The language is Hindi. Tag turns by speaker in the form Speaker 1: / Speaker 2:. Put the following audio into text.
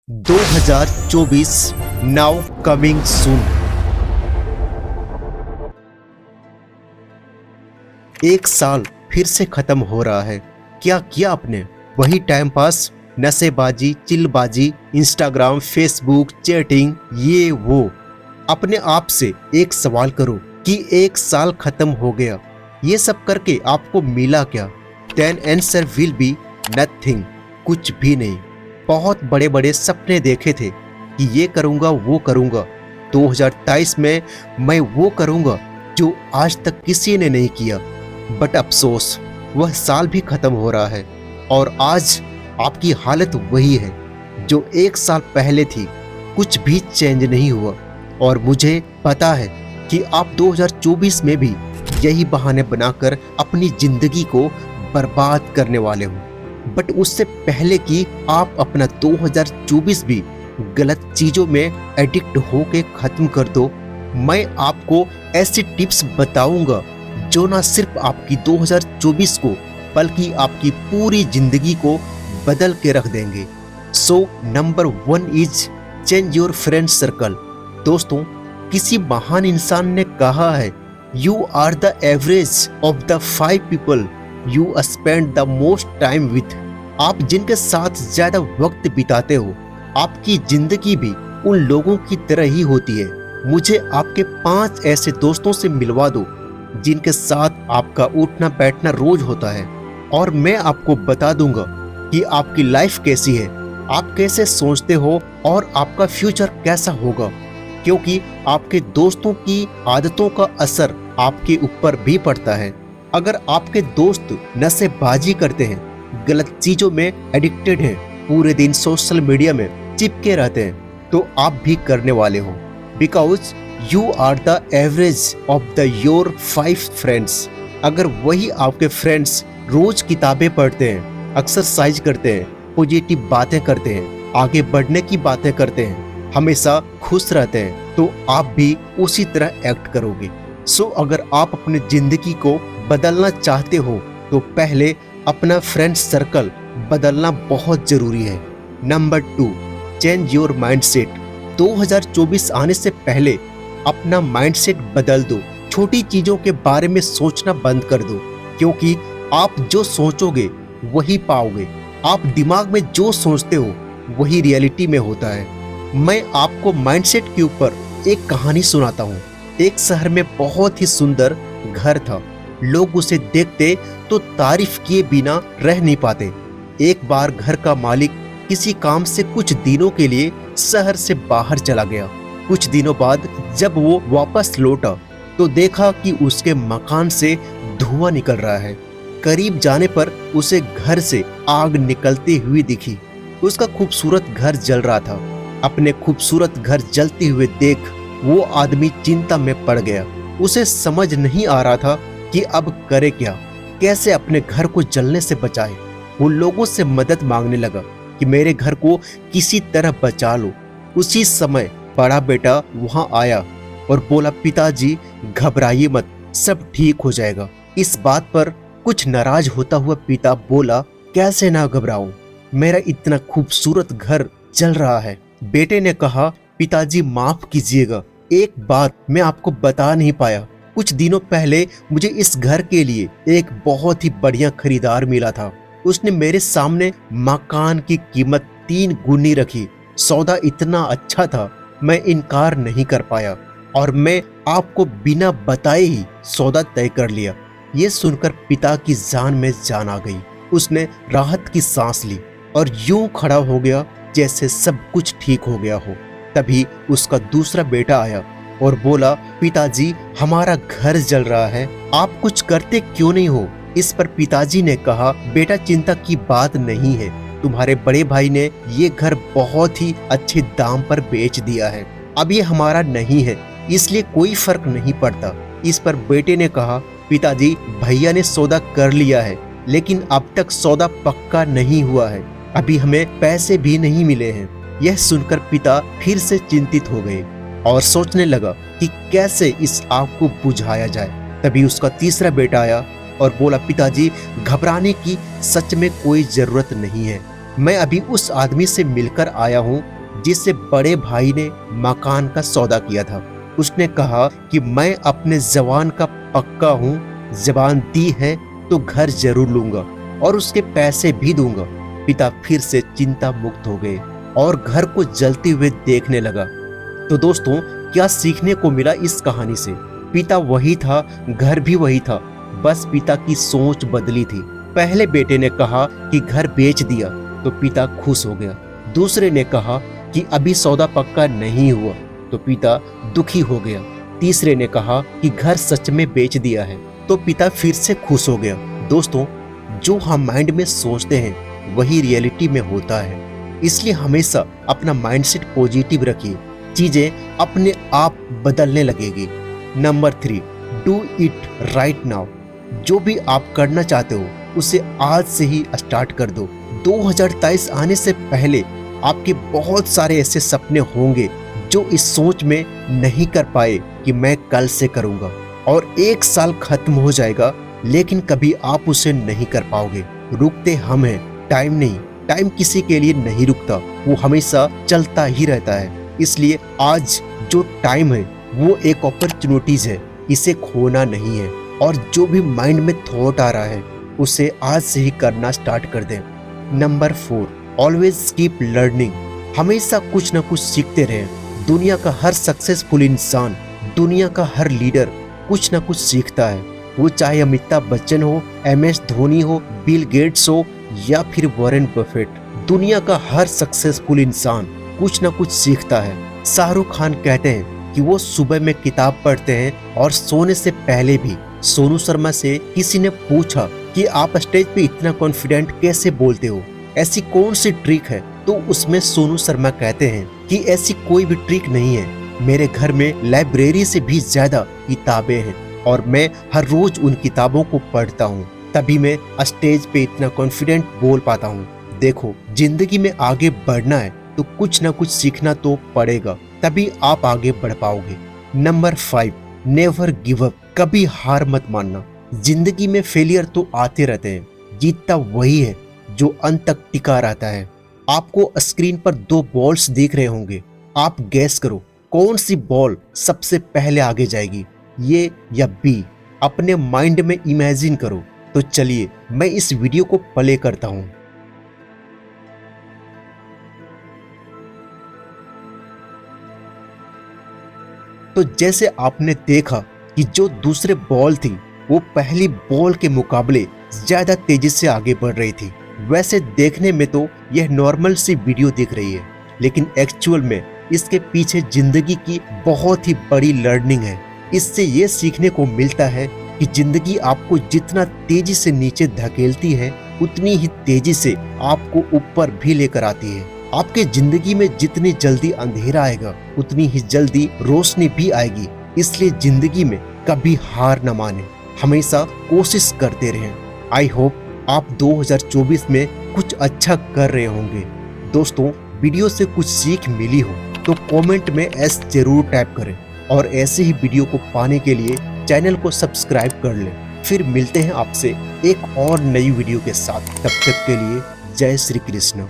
Speaker 1: 2024 नाउ कमिंग सून। एक साल फिर से खत्म हो रहा है। क्या किया आपने? वही टाइम पास, नशेबाजी, चिलबाजी, इंस्टाग्राम, फेसबुक, चैटिंग, ये वो। अपने आप से एक सवाल करो कि एक साल खत्म हो गया, ये सब करके आपको मिला क्या? Then answer will be nothing, कुछ भी नहीं। बहुत बड़े बड़े सपने देखे थे कि ये करूँगा वो करूँगा, 2023 में मैं वो करूँगा जो आज तक किसी ने नहीं किया। बट अफसोस, वह साल भी खत्म हो रहा है और आज आपकी हालत वही है जो एक साल पहले थी। कुछ भी चेंज नहीं हुआ और मुझे पता है कि आप 2024 में भी यही बहाने बनाकर अपनी जिंदगी को बर्बाद करने वाले हो। बट उससे पहले कि आप अपना 2024 भी गलत चीजों में एडिक्ट होके खत्म कर दो, मैं आपको ऐसी टिप्स बताऊंगा जो ना सिर्फ आपकी 2024 को बल्कि आपकी पूरी जिंदगी को बदल के रख देंगे। So number 1 is change your friend circle. दोस्तों, किसी महान इंसान ने कहा है, you are the average of the 5 people you spend the most time with. आप जिनके साथ ज्यादा वक्त बिताते हो, आपकी जिंदगी भी उन लोगों की तरह ही होती है। मुझे आपके 5 ऐसे दोस्तों से मिलवा दो जिनके साथ आपका उठना बैठना रोज होता है, और मैं आपको बता दूंगा कि आपकी लाइफ कैसी है, आप कैसे सोचते हो और आपका फ्यूचर कैसा होगा। क्योंकि आपके दोस्तों की आदतों का असर आपके ऊपर भी पड़ता है। अगर आपके दोस्त नशेबाजी करते हैं, गलत चीजों में एडिक्टेड हैं, पूरे दिन सोशल मीडिया में चिपके रहते हैं, तो आप भी करने वाले हो। Because you are the average of the your 5 friends. अगर वही आपके फ्रेंड्स रोज किताबें पढ़ते हैं, एक्सरसाइज करते हैं, पॉजिटिव बातें करते हैं, आगे बढ़ने की बातें करते हैं, हमेशा खुश रहते हैं, तो आप भी उसी तरह एक्ट करोगे। सो अगर आप अपनी जिंदगी को बदलना चाहते हो तो पहले अपना फ्रेंड सर्कल बदलना बहुत जरूरी है। Number 2, change your mindset. 2024 आने से पहले अपना माइंडसेट बदल दो। छोटी चीजों के बारे में सोचना बंद कर दो, क्योंकि आप जो सोचोगे वही पाओगे। आप दिमाग में जो सोचते हो वही रियलिटी में होता है। मैं आपको माइंडसेट के ऊपर एक कहानी सुनाता हूँ। एक शहर में बहुत ही सुंदर घर था। लोग उसे देखते तो तारीफ किए बिना रह नहीं पाते। एक बार घर का मालिक किसी काम से कुछ दिनों के लिए शहर से बाहर चला गया। कुछ दिनों बाद जब वो वापस लौटा तो देखा कि उसके मकान से धुआं निकल रहा है। करीब जाने पर उसे घर से आग निकलती हुई दिखी। उसका खूबसूरत घर जल रहा था। अपने खूबसूरत घर जलते हुए देख वो आदमी चिंता में पड़ गया। उसे समझ नहीं आ रहा था कि अब करे क्या, कैसे अपने घर को जलने से बचाए। वो लोगों से मदद मांगने लगा कि मेरे घर को किसी तरह बचा लो। उसी समय बड़ा बेटा वहां आया और बोला, पिताजी घबराइए मत, सब ठीक हो जाएगा। इस बात पर कुछ नाराज होता हुआ पिता बोला, कैसे ना घबराऊं, मेरा इतना खूबसूरत घर जल रहा है। बेटे ने कहा, पिताजी माफ कीजिएगा, एक बात मैं आपको बता नहीं पाया। कुछ दिनों पहले मुझे इस घर के लिए एक बहुत ही बढ़िया खरीदार मिला था। उसने मेरे सामने मकान की कीमत 3 गुनी रखी। सौदा इतना अच्छा था, मैं इनकार नहीं कर पाया और मैं आपको बिना बताए ही सौदा तय कर लिया। ये सुनकर पिता की जान में जान आ गई। उसने राहत की सांस ली और यूं खड़ा हो गया जैसे सब कुछ ठीक हो गया हो। तभी उसका दूसरा बेटा आया और बोला, पिताजी हमारा घर जल रहा है, आप कुछ करते क्यों नहीं हो? इस पर पिताजी ने कहा, बेटा चिंता की बात नहीं है, तुम्हारे बड़े भाई ने ये घर बहुत ही अच्छे दाम पर बेच दिया है। अब ये हमारा नहीं है, इसलिए कोई फर्क नहीं पड़ता। इस पर बेटे ने कहा, पिताजी भैया ने सौदा कर लिया है, लेकिन अब तक सौदा पक्का नहीं हुआ है, अभी हमें पैसे भी नहीं मिले हैं। यह सुनकर पिता फिर से चिंतित हो गए और सोचने लगा कि कैसे इस आग को बुझाया जाए। तभी उसका तीसरा बेटा आया और बोला, पिताजी घबराने की सच में कोई जरूरत नहीं है, मैं अभी उस आदमी से मिलकर आया हूँ जिससे बड़े भाई ने मकान का सौदा किया था। उसने कहा कि मैं अपने जवान का पक्का हूँ, जबान दी है तो घर जरूर लूंगा और उसके पैसे भी दूंगा। पिता फिर से चिंता मुक्त हो गए और घर को जलते हुए देखने लगा। तो दोस्तों, क्या सीखने को मिला इस कहानी से? पिता वही था, घर भी वही था, बस पिता की सोच बदली थी। पहले बेटे ने कहा कि घर बेच दिया तो पिता खुश हो गया। दूसरे ने कहा कि अभी सौदा पक्का नहीं हुआ तो पिता दुखी हो गया। तीसरे ने कहा कि घर सच में बेच दिया है तो पिता फिर से खुश हो गया। दोस्तों, जो हम माइंड में सोचते हैं वही रियलिटी में होता है, इसलिए हमेशा अपना माइंडसेट पॉजिटिव रखिए, चीजें अपने आप बदलने लगेगी। Number 3, do it right now. जो भी आप करना चाहते हो उसे आज से ही स्टार्ट कर दो। 2023 आने से पहले आपके बहुत सारे ऐसे सपने होंगे जो इस सोच में नहीं कर पाए कि मैं कल से करूंगा, और 1 साल खत्म हो जाएगा लेकिन कभी आप उसे नहीं कर पाओगे। रुकते हम हैं, टाइम नहीं। टाइम किसी के लिए नहीं रुकता, वो हमेशा चलता ही रहता है। इसलिए आज जो टाइम है वो एक अपॉर्चुनिटीज है, इसे खोना नहीं है। और जो भी माइंड में थॉट आ रहा है उसे आज से ही करना स्टार्ट कर दें। Number 4, always keep learning. हमेशा कुछ ना कुछ सीखते रहें। दुनिया का हर सक्सेसफुल इंसान, दुनिया का हर लीडर कुछ ना कुछ सीखता है। वो चाहे अमिताभ बच्चन हो, MS धोनी हो, बिल गेट्स हो या फिर वॉरेन बफेट, दुनिया का हर सक्सेसफुल इंसान कुछ ना कुछ सीखता है। शाहरुख खान कहते हैं कि वो सुबह में किताब पढ़ते हैं और सोने से पहले भी। सोनू शर्मा से किसी ने पूछा कि आप स्टेज पे इतना कॉन्फिडेंट कैसे बोलते हो, ऐसी कौन सी ट्रिक है? तो उसमें सोनू शर्मा कहते हैं कि ऐसी कोई भी ट्रिक नहीं है, मेरे घर में लाइब्रेरी से भी ज्यादा किताबें हैं और मैं हर रोज उन किताबों को पढ़ता हूँ, तभी मैं स्टेज पे इतना कॉन्फिडेंट बोल पाता हूँ। देखो, जिंदगी में आगे बढ़ना है तो कुछ ना कुछ सीखना तो पड़ेगा, तभी आप आगे बढ़ पाओगे। Number 5, never give up. कभी हार मत मानना। जिंदगी में फेलियर तो आते रहते हैं, जीतता वही है जो अंत तक टिका रहता है। आपको स्क्रीन पर 2 बॉल्स दिख रहे होंगे, आप गैस करो कौन सी बॉल सबसे पहले आगे जाएगी, ये या बी? अपने माइंड में इमेजिन करो। तो चलिए मैं इस वीडियो को प्ले करता हूं। तो जैसे आपने देखा कि जो दूसरे बॉल थी वो पहली बॉल के मुकाबले ज्यादा तेजी से आगे बढ़ रही थी। वैसे देखने में तो यह नॉर्मल सी वीडियो दिख रही है, लेकिन एक्चुअल में इसके पीछे जिंदगी की बहुत ही बड़ी लर्निंग है। इससे ये सीखने को मिलता है कि जिंदगी आपको जितना तेजी से नीचे धकेलती है उतनी ही तेजी से आपको ऊपर भी लेकर आती है। आपके जिंदगी में जितनी जल्दी अंधेरा आएगा उतनी ही जल्दी रोशनी भी आएगी। इसलिए जिंदगी में कभी हार न माने, हमेशा कोशिश करते रहें। आई होप आप 2024 में कुछ अच्छा कर रहे होंगे। दोस्तों, वीडियो से कुछ सीख मिली हो तो कमेंट में S जरूर टाइप करें और ऐसे ही वीडियो को पाने के लिए चैनल को सब्सक्राइब कर लें। फिर मिलते हैं आपसे एक और नई वीडियो के साथ। तब तक के लिए जय श्री कृष्ण।